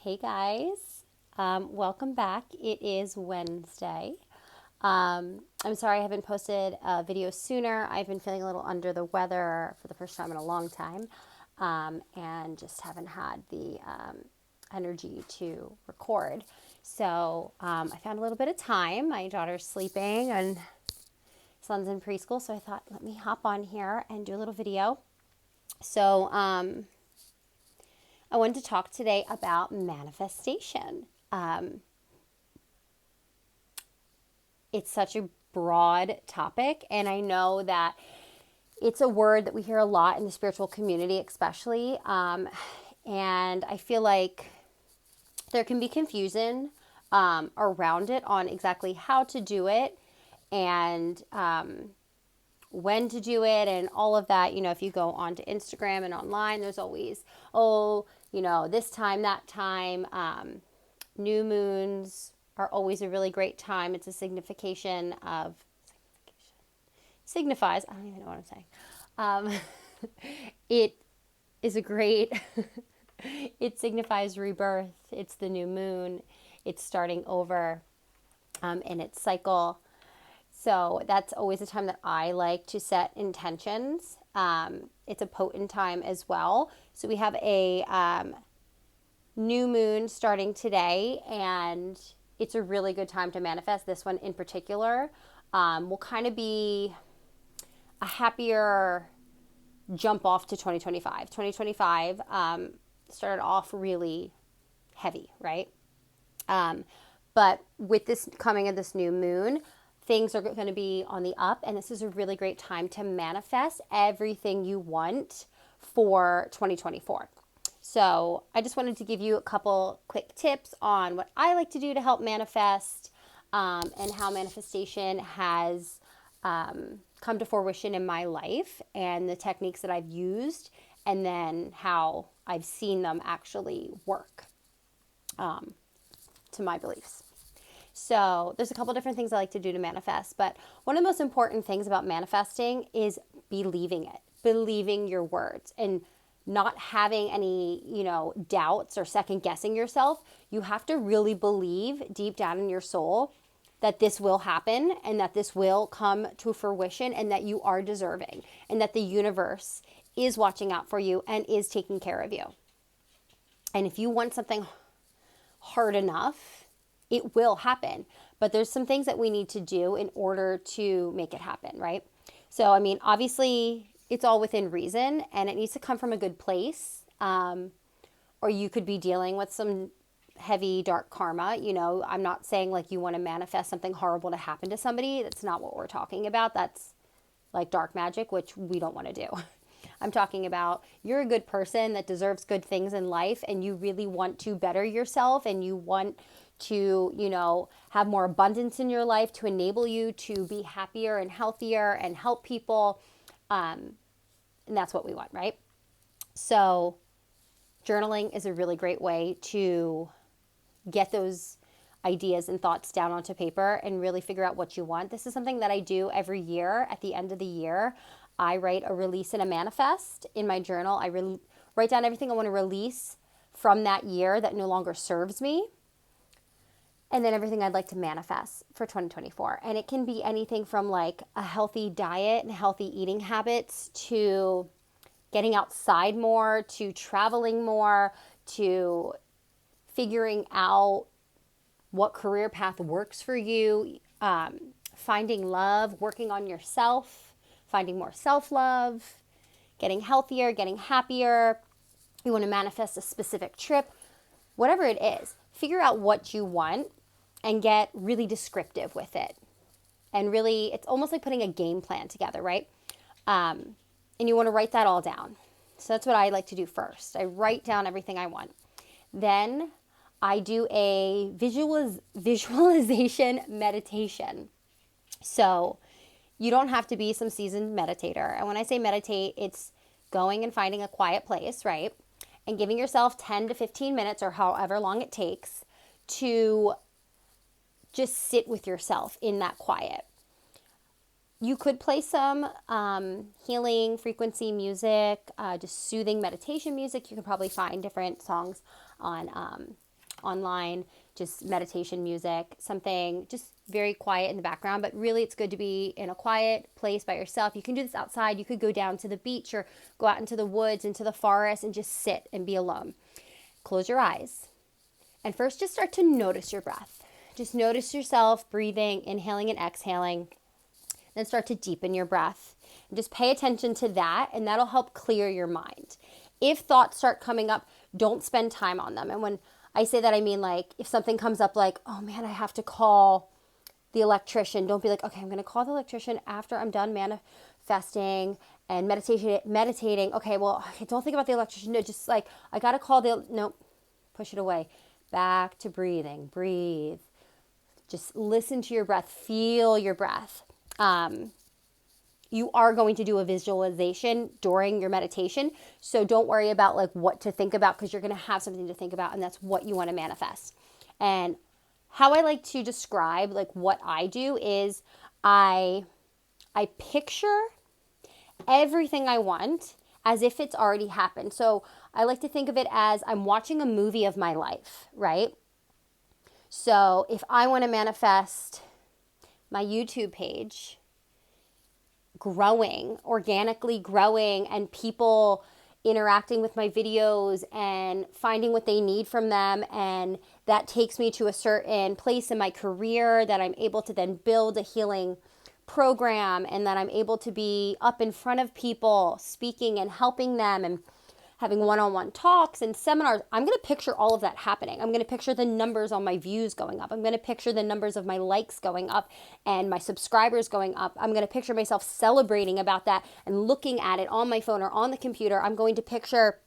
Hey guys, welcome back. It is Wednesday. I'm sorry I haven't posted a video sooner. I've been feeling a little under the weather for the first time in a long time, and just haven't had the energy to record. So I found a little bit of time. My daughter's sleeping and son's in preschool, so I thought let me hop on here and do a little video. So I wanted to talk today about manifestation. It's such a broad topic, and I know that it's a word that we hear a lot in the spiritual community, especially. And I feel like there can be confusion around it on exactly how to do it and when to do it and all of that. If you go onto Instagram and online, there's always, this time, that time. New moons are always a really great time. It's a signifies, I don't even know what I'm saying. It is a great, it signifies rebirth. It's the new moon. It's starting over in its cycle. So that's always a time that I like to set intentions. It's a potent time as well. So we have a new moon starting today, and it's a really good time to manifest. This one in particular will kind of be a happier jump off to 2025. 2025 started off really heavy, right? But with this coming of this new moon, things are going to be on the up, and this is a really great time to manifest everything you want for 2024. So I just wanted to give you a couple quick tips on what I like to do to help manifest, and how manifestation has come to fruition in my life, and the techniques that I've used, and then how I've seen them actually work to my beliefs. So there's a couple different things I like to do to manifest, but one of the most important things about manifesting is believing it, believing your words, and not having any, doubts or second guessing yourself. You have to really believe deep down in your soul that this will happen and that this will come to fruition and that you are deserving and that the universe is watching out for you and is taking care of you. And if you want something hard enough, it will happen. But there's some things that we need to do in order to make it happen, right? So, obviously, it's all within reason, and it needs to come from a good place. Or you could be dealing with some heavy, dark karma. I'm not saying like you want to manifest something horrible to happen to somebody. That's not what we're talking about. That's like dark magic, which we don't want to do. I'm talking about you're a good person that deserves good things in life, and you really want to better yourself, and you want to, have more abundance in your life to enable you to be happier and healthier and help people. And that's what we want, right? So journaling is a really great way to get those ideas and thoughts down onto paper and really figure out what you want. This is something that I do every year. At the end of the year, I write a release and a manifest in my journal. I write down everything I want to release from that year that no longer serves me, and then everything I'd like to manifest for 2024. And it can be anything from like a healthy diet and healthy eating habits to getting outside more, to traveling more, to figuring out what career path works for you, finding love, working on yourself, finding more self-love, getting healthier, getting happier. You want to manifest a specific trip, whatever it is. Figure out what you want and get really descriptive with it. And really, it's almost like putting a game plan together, right? And you want to write that all down. So that's what I like to do first. I write down everything I want. Then I do a visualization meditation. So you don't have to be some seasoned meditator. And when I say meditate, it's going and finding a quiet place, right? And giving yourself 10 to 15 minutes or however long it takes to just sit with yourself in that quiet. You could play some healing frequency music, just soothing meditation music. You can probably find different songs on online, just meditation music, something just very quiet in the background. But really, it's good to be in a quiet place by yourself. You can do this outside. You could go down to the beach or go out into the woods, into the forest, and just sit and be alone. Close your eyes. And first, just start to notice your breath. Just notice yourself breathing, inhaling and exhaling. Then start to deepen your breath. And just pay attention to that, and that'll help clear your mind. If thoughts start coming up, don't spend time on them. And when I say that, I mean like if something comes up like, oh man, I have to call the electrician. Don't be like, okay, I'm going to call the electrician after I'm done manifesting and meditating. Okay, well, don't think about the electrician. No, just like, I got to call no, push it away. Back to breathing. Breathe. Just listen to your breath. Feel your breath. You are going to do a visualization during your meditation. So don't worry about like what to think about, because you're going to have something to think about, and that's what you want to manifest. And how I like to describe like what I do is I picture everything I want as if it's already happened. So I like to think of it as I'm watching a movie of my life, right? So if I want to manifest my YouTube page growing, organically growing, and people interacting with my videos and finding what they need from them, and that takes me to a certain place in my career that I'm able to then build a healing program, and that I'm able to be up in front of people speaking and helping them and having one-on-one talks and seminars. I'm going to picture all of that happening. I'm going to picture the numbers on my views going up. I'm going to picture the numbers of my likes going up and my subscribers going up. I'm going to picture myself celebrating about that and looking at it on my phone or on the computer. I'm going to picture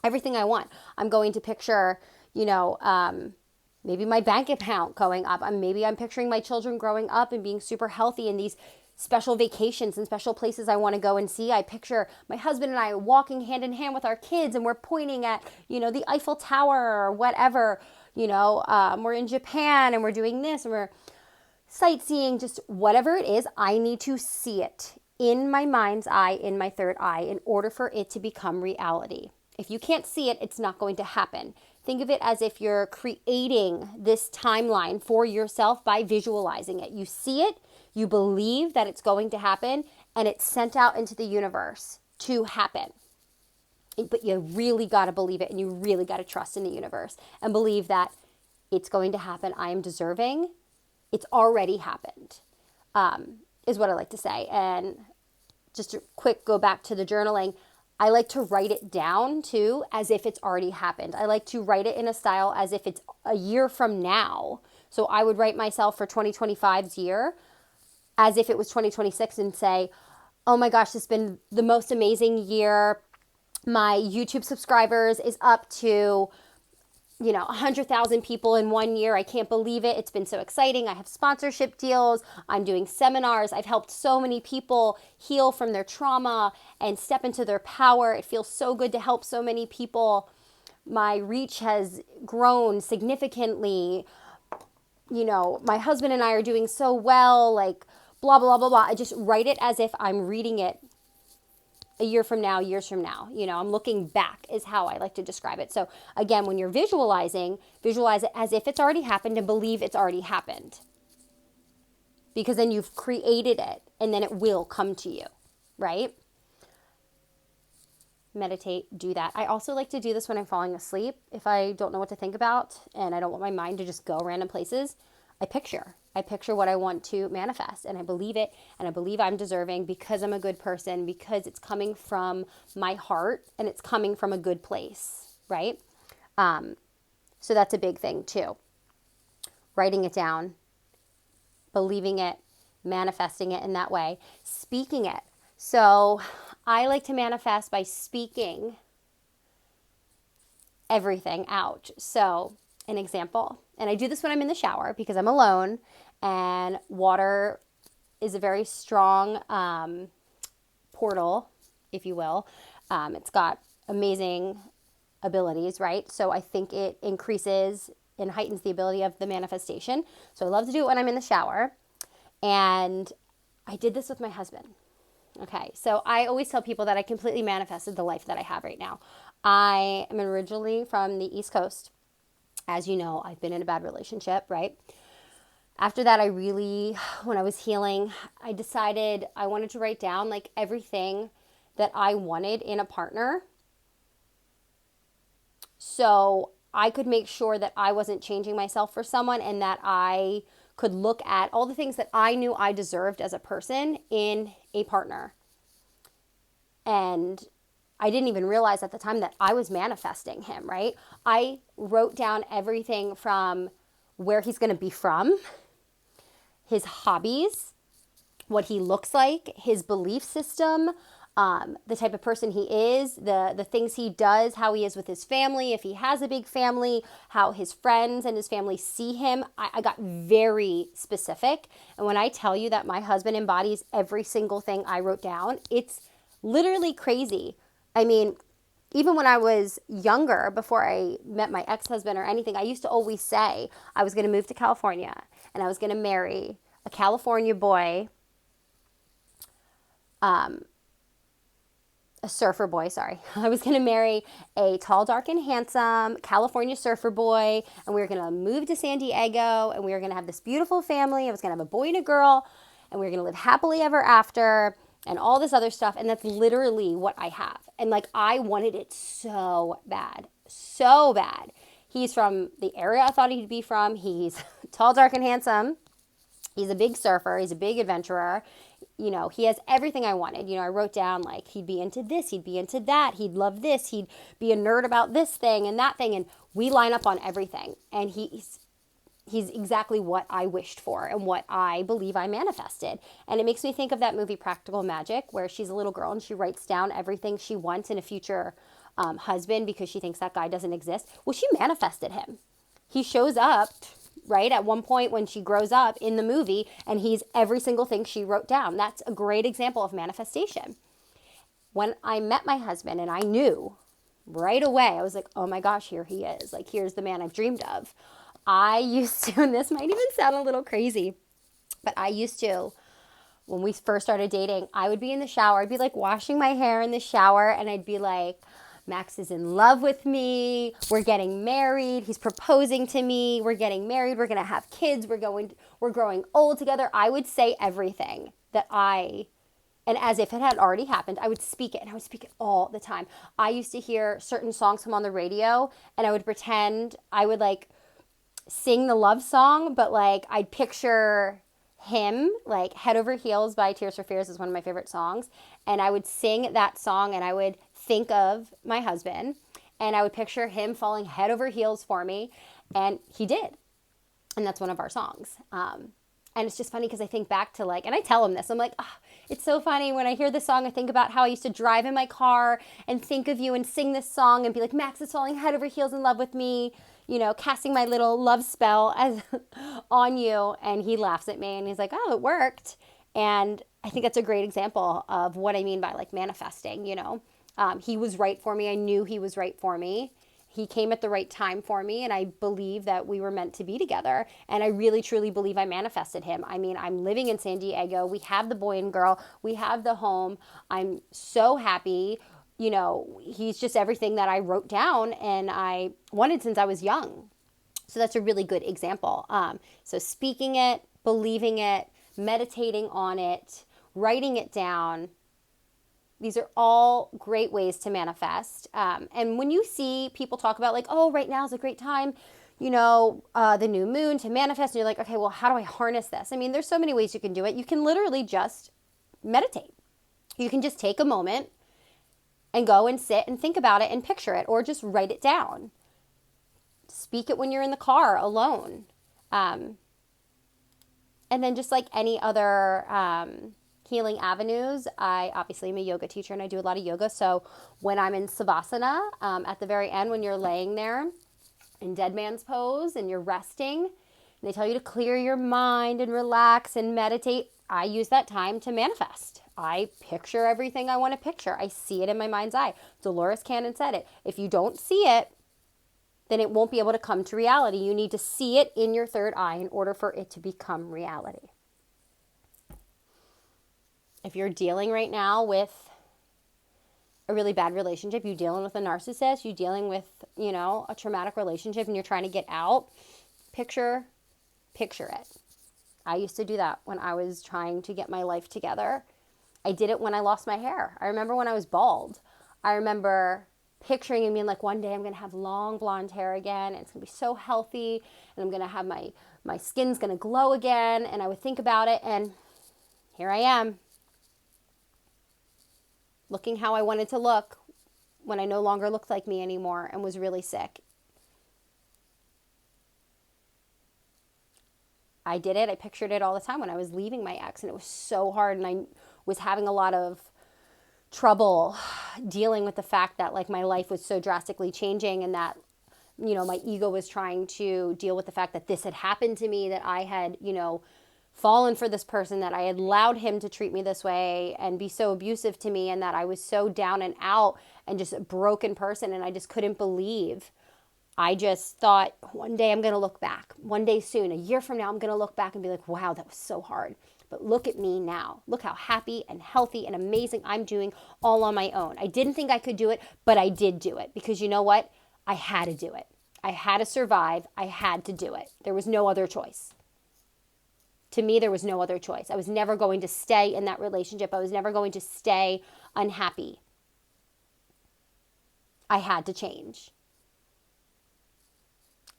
everything I want. I'm going to picture, maybe my bank account going up. Maybe I'm picturing my children growing up and being super healthy in these special vacations and special places I want to go and see. I picture my husband and I walking hand in hand with our kids, and we're pointing at, the Eiffel Tower or whatever, we're in Japan and we're doing this and we're sightseeing, just whatever it is. I need to see it in my mind's eye, in my third eye, in order for it to become reality. If you can't see it, it's not going to happen. Think of it as if you're creating this timeline for yourself by visualizing it. You see it, you believe that it's going to happen, and it's sent out into the universe to happen. But you really got to believe it, and you really got to trust in the universe and believe that it's going to happen. I am deserving. It's already happened, is what I like to say. And just a quick go back to the journaling. I like to write it down too, as if it's already happened. I like to write it in a style as if it's a year from now. So I would write myself for 2025's year as if it was 2026 and say, oh my gosh, this has been the most amazing year. My YouTube subscribers is up to, 100,000 people in 1 year. I can't believe it. It's been so exciting. I have sponsorship deals. I'm doing seminars. I've helped so many people heal from their trauma and step into their power. It feels so good to help so many people. My reach has grown significantly. My husband and I are doing so well, like blah, blah, blah, blah. I just write it as if I'm reading it a year from now, years from now. I'm looking back is how I like to describe it. So again, when you're visualizing, visualize it as if it's already happened and believe it's already happened. Because then you've created it and then it will come to you, right? Meditate, do that. I also like to do this when I'm falling asleep. If I don't know what to think about and I don't want my mind to just go random places, I picture what I want to manifest, and I believe it, and I believe I'm deserving because I'm a good person, because it's coming from my heart and it's coming from a good place, right? So that's a big thing too. Writing it down, believing it, manifesting it in that way, speaking it. So I like to manifest by speaking everything out. So an example, and I do this when I'm in the shower because I'm alone, and water is a very strong portal, if you will. It's got amazing abilities, right? So I think it increases and heightens the ability of the manifestation. So I love to do it when I'm in the shower. And I did this with my husband. Okay, so I always tell people that I completely manifested the life that I have right now. I am originally from the East Coast, As you know, I've been in a bad relationship, right? After that, when I was healing, I decided I wanted to write down like everything that I wanted in a partner, so I could make sure that I wasn't changing myself for someone, and that I could look at all the things that I knew I deserved as a person in a partner. And I didn't even realize at the time that I was manifesting him, right? I wrote down everything from where he's going to be from, his hobbies, what he looks like, his belief system, the type of person he is, the things he does, how he is with his family, if he has a big family, how his friends and his family see him. I got very specific. And when I tell you that my husband embodies every single thing I wrote down, it's literally crazy. I mean, even when I was younger, before I met my ex-husband or anything, I used to always say I was going to move to California and I was going to marry a California boy, a surfer boy, sorry. I was going to marry a tall, dark, and handsome California surfer boy, and we were going to move to San Diego, and we were going to have this beautiful family. I was going to have a boy and a girl, and we were going to live happily ever after, and all this other stuff. And that's literally what I have. And like, I wanted it so bad, so bad. He's from the area I thought he'd be from. He's tall, dark, and handsome. He's a big surfer. He's a big adventurer. You know, he has everything I wanted. You know, I wrote down like he'd be into this, he'd be into that, he'd love this, he'd be a nerd about this thing and that thing. And we line up on everything. And he's exactly what I wished for and what I believe I manifested. And it makes me think of that movie Practical Magic, where she's a little girl and she writes down everything she wants in a future husband because she thinks that guy doesn't exist. Well, she manifested him. He shows up, right, at one point when she grows up in the movie, and he's every single thing she wrote down. That's a great example of manifestation. When I met my husband and I knew right away, I was like, oh my gosh, here he is. Like, here's the man I've dreamed of. I used to, and this might even sound a little crazy, but I used to, when we first started dating, I would be in the shower. I'd be like washing my hair in the shower, and I'd be like, Max is in love with me. We're getting married. He's proposing to me. We're getting married. We're going to have kids. We're growing old together. I would say everything and as if it had already happened, I would speak it, and I would speak it all the time. I used to hear certain songs come on the radio, and I would pretend I would like sing the love song, but like I'd picture him, like Head Over Heels by Tears for Fears is one of my favorite songs. And I would sing that song, and I would think of my husband, and I would picture him falling head over heels for me. And he did. And that's one of our songs. And it's just funny because I think back to like, and I tell him this, I'm like, oh, it's so funny when I hear this song, I think about how I used to drive in my car and think of you and sing this song and be like, Max is falling head over heels in love with me, you know, casting my little love spell on you. And he laughs at me and he's like, oh, it worked. And I think that's a great example of what I mean by like manifesting, you know. He was right for me. I knew he was right for me. He came at the right time for me, and I believe that we were meant to be together. And I really, truly believe I manifested him. I mean, I'm living in San Diego. We have the boy and girl. We have the home. I'm so happy. You know, he's just everything that I wrote down and I wanted since I was young. So that's a really good example. So speaking it, believing it, meditating on it, writing it down. These are all great ways to manifest. And when you see people talk about like, oh, right now is a great time, you know, the new moon to manifest, and you're like, okay, well, how do I harness this? I mean, there's so many ways you can do it. You can literally just meditate. You can just take a moment and go and sit and think about it and picture it, or just write it down. Speak it when you're in the car alone. And then just like any other healing avenues, I obviously am a yoga teacher and I do a lot of yoga. So when I'm in Savasana, at the very end, when you're laying there in dead man's pose and you're resting, and they tell you to clear your mind and relax and meditate, I use that time to manifest. I picture everything I want to picture. I see it in my mind's eye. Dolores Cannon said it. If you don't see it, then it won't be able to come to reality. You need to see it in your third eye in order for it to become reality. If you're dealing right now with a really bad relationship, you dealing with a narcissist, you dealing with, a traumatic relationship and you're trying to get out, picture it. I used to do that when I was trying to get my life together. I did it when I lost my hair. I remember when I was bald. I remember picturing and being like, one day I'm going to have long blonde hair again and it's going to be so healthy and I'm going to have my skin's going to glow again. And I would think about it and here I am, looking how I wanted to look when I no longer looked like me anymore and was really sick. I did it. I pictured it all the time when I was leaving my ex and it was so hard and I was having a lot of trouble dealing with the fact that like my life was so drastically changing and that, my ego was trying to deal with the fact that this had happened to me, that I had, fallen for this person, that I had allowed him to treat me this way and be so abusive to me, and that I was so down and out and just a broken person and I just couldn't believe. I just thought one day I'm going to look back, one day soon, a year from now, I'm going to look back and be like, wow, that was so hard. But look at me now. Look how happy and healthy and amazing I'm doing all on my own. I didn't think I could do it, but I did do it because you know what? I had to do it. I had to survive. I had to do it. There was no other choice. To me, there was no other choice. I was never going to stay in that relationship. I was never going to stay unhappy. I had to change.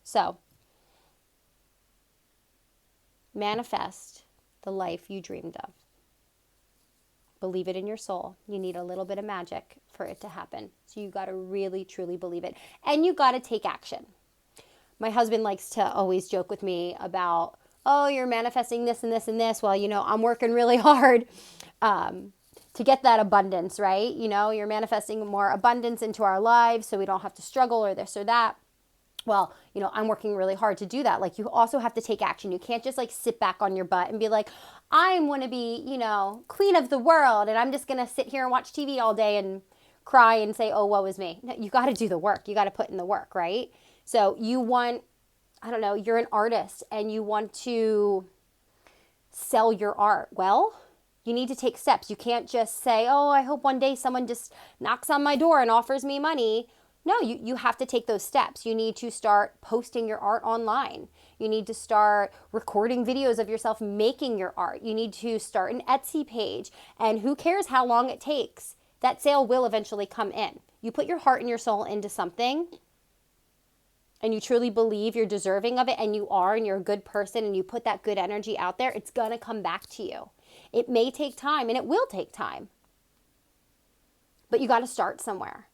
So, manifest the life you dreamed of. Believe it in your soul. You need a little bit of magic for it to happen. So you got to really, truly believe it. And you got to take action. My husband likes to always joke with me about, oh, you're manifesting this and this and this. Well, I'm working really hard to get that abundance, right? You're manifesting more abundance into our lives so we don't have to struggle or this or that. Well, I'm working really hard to do that. Like, you also have to take action. You can't just like sit back on your butt and be like, I want to be, queen of the world and I'm just going to sit here and watch TV all day and cry and say, oh, woe is me. No, you got to do the work. You got to put in the work, right? So you're an artist and you want to sell your art. Well, you need to take steps. You can't just say, oh, I hope one day someone just knocks on my door and offers me money. No, you have to take those steps. You need to start posting your art online. You need to start recording videos of yourself making your art. You need to start an Etsy page. And who cares how long it takes? That sale will eventually come in. You put your heart and your soul into something and you truly believe you're deserving of it and you are and you're a good person and you put that good energy out there, it's going to come back to you. It may take time and it will take time. But you got to start somewhere.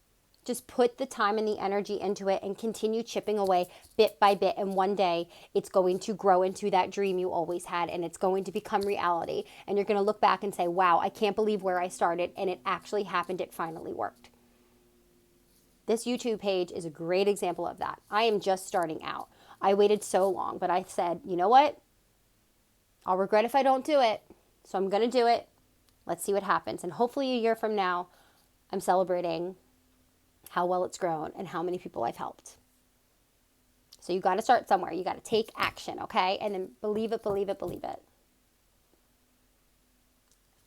Just put the time and the energy into it and continue chipping away bit by bit. And one day it's going to grow into that dream you always had and it's going to become reality. And you're going to look back and say, wow, I can't believe where I started and it actually happened. It finally worked. This YouTube page is a great example of that. I am just starting out. I waited so long, but I said, you know what? I'll regret if I don't do it. So I'm going to do it. Let's see what happens. And hopefully a year from now, I'm celebrating how well it's grown and how many people I've helped. So you got to start somewhere. You got to take action, okay? And then believe it, believe it, believe it.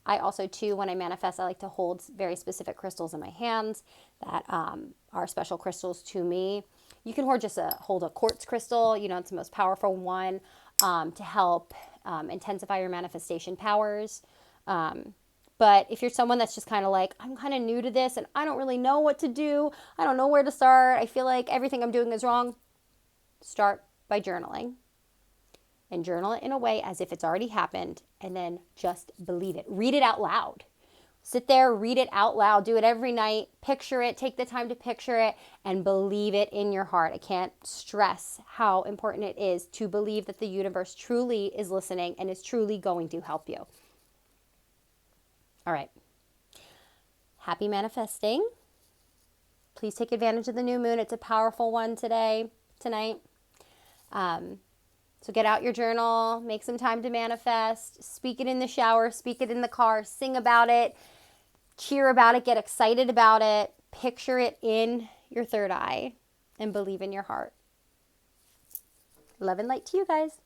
I also, too, when I manifest, I like to hold very specific crystals in my hands that are special crystals to me. You can hold a quartz crystal. It's the most powerful one to help intensify your manifestation powers. But if you're someone that's just kind of like, I'm kind of new to this and I don't really know what to do, I don't know where to start, I feel like everything I'm doing is wrong, start by journaling. And journal it in a way as if it's already happened and then just believe it. Read it out loud. Sit there, read it out loud, do it every night, picture it, take the time to picture it and believe it in your heart. I can't stress how important it is to believe that the universe truly is listening and is truly going to help you. All right. Happy manifesting. Please take advantage of the new moon. It's a powerful one tonight. So get out your journal, make some time to manifest, speak it in the shower, speak it in the car, sing about it, cheer about it, get excited about it, picture it in your third eye, and believe in your heart. Love and light to you guys.